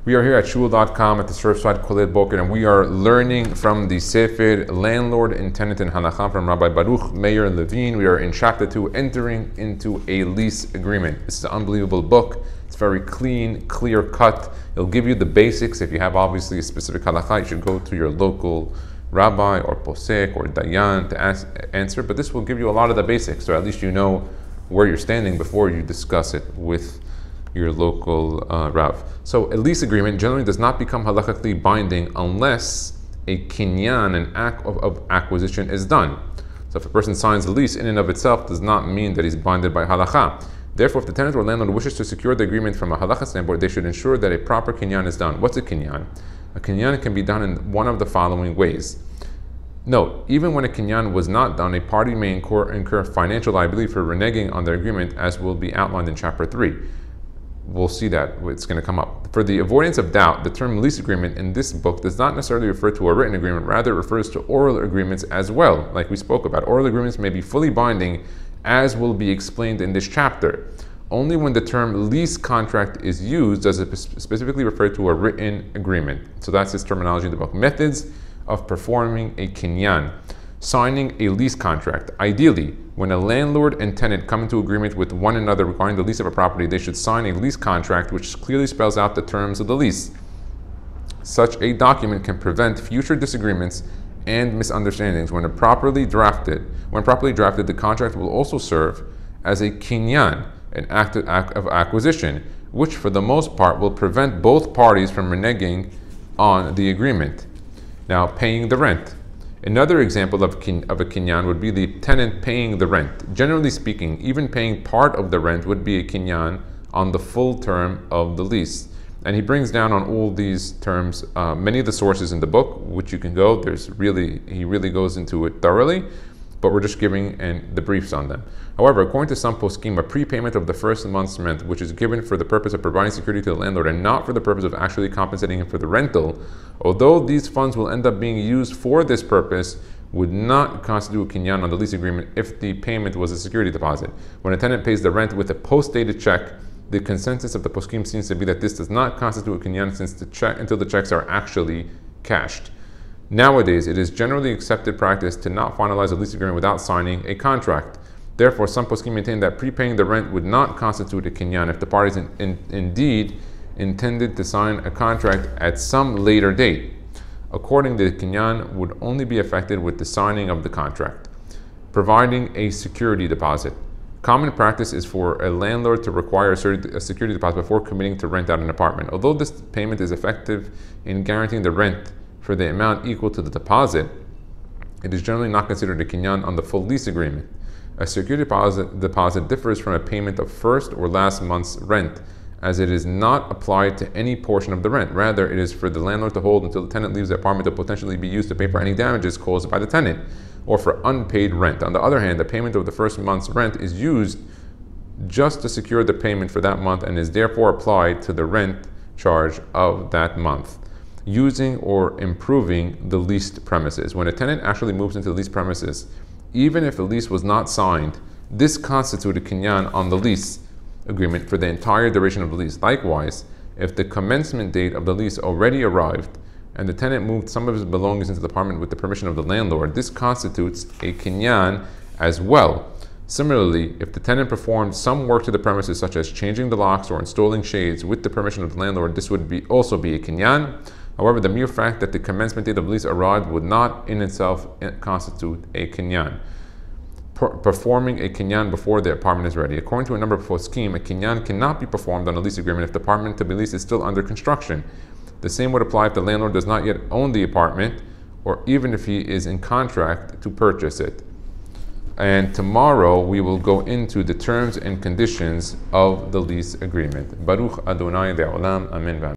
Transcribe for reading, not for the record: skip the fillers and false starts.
We are here at shul.com at the Surfside Kollel Boker, and we are learning from the Sefer Landlord and Tenant in Halacha from Rabbi Baruch Meir Levine. We are in chapter 2, entering into a lease agreement. This is an unbelievable book. It's very clean, clear cut. It'll give you the basics. If you have obviously a specific halacha, you should go to your local rabbi or posek or dayan to answer, but this will give you a lot of the basics, so at least you know where you're standing before you discuss it with your local Rav. So a lease agreement generally does not become halachically binding unless a Kinyan, an act of acquisition, is done. So if a person signs a lease, in and of itself does not mean that he's binded by halacha. Therefore, if the tenant or landlord wishes to secure the agreement from a halacha standpoint, they should ensure that a proper Kinyan is done. What's a Kinyan? A Kinyan can be done in one of the following ways. Note, even when a Kinyan was not done, a party may incur financial liability for reneging on their agreement, as will be outlined in chapter 3. We'll see that it's going to come up. For the avoidance of doubt, the term lease agreement in this book does not necessarily refer to a written agreement, rather it refers to oral agreements as well, like we spoke about. Oral agreements may be fully binding, as will be explained in this chapter. Only when the term lease contract is used does it specifically refer to a written agreement. So that's its terminology in the book. Methods of performing a Kinyan. Signing a lease contract. Ideally, when a landlord and tenant come into agreement with one another regarding the lease of a property, they should sign a lease contract which clearly spells out the terms of the lease. Such a document can prevent future disagreements and misunderstandings. When properly drafted, the contract will also serve as a Kinyan, an act of acquisition, which for the most part will prevent both parties from reneging on the agreement. Now, paying the rent. Another example of a Kinyan would be the tenant paying the rent. Generally speaking, even paying part of the rent would be a Kinyan on the full term of the lease. And he brings down on all these terms many of the sources in the book, which you can go. He really goes into it thoroughly, but we're just giving the briefs on them. However, according to some poskim, a prepayment of the first month's rent, which is given for the purpose of providing security to the landlord and not for the purpose of actually compensating him for the rental, although these funds will end up being used for this purpose, would not constitute a Kinyan on the lease agreement if the payment was a security deposit. When a tenant pays the rent with a post-dated check, the consensus of the poskim seems to be that this does not constitute a Kinyan until the checks are actually cashed. Nowadays, it is generally accepted practice to not finalize a lease agreement without signing a contract. Therefore, some poskim maintain that prepaying the rent would not constitute a Kinyan if the parties indeed intended to sign a contract at some later date. Accordingly, the Kinyan would only be affected with the signing of the contract. Providing a security deposit. Common practice is for a landlord to require a security deposit before committing to rent out an apartment. Although this payment is effective in guaranteeing the rent for the amount equal to the deposit, it is generally not considered a Kinyan on the full lease agreement. A security deposit differs from a payment of first or last month's rent, as it is not applied to any portion of the rent. Rather, it is for the landlord to hold until the tenant leaves the apartment to potentially be used to pay for any damages caused by the tenant, or for unpaid rent. On the other hand, the payment of the first month's rent is used just to secure the payment for that month and is therefore applied to the rent charge of that month. Using or improving the leased premises. When a tenant actually moves into the leased premises, even if a lease was not signed, this constitutes a Kinyan on the lease agreement for the entire duration of the lease. Likewise, if the commencement date of the lease already arrived and the tenant moved some of his belongings into the apartment with the permission of the landlord, this constitutes a Kinyan as well. Similarly, if the tenant performed some work to the premises, such as changing the locks or installing shades with the permission of the landlord, this would also be a Kinyan. However, the mere fact that the commencement date of the lease arrived would not in itself constitute a Kinyan. Performing a Kinyan before the apartment is ready. According to a number of poskim, a Kinyan cannot be performed on a lease agreement if the apartment to be leased is still under construction. The same would apply if the landlord does not yet own the apartment, or even if he is in contract to purchase it. And tomorrow we will go into the terms and conditions of the lease agreement. Baruch Adonai Le'olam. Amen.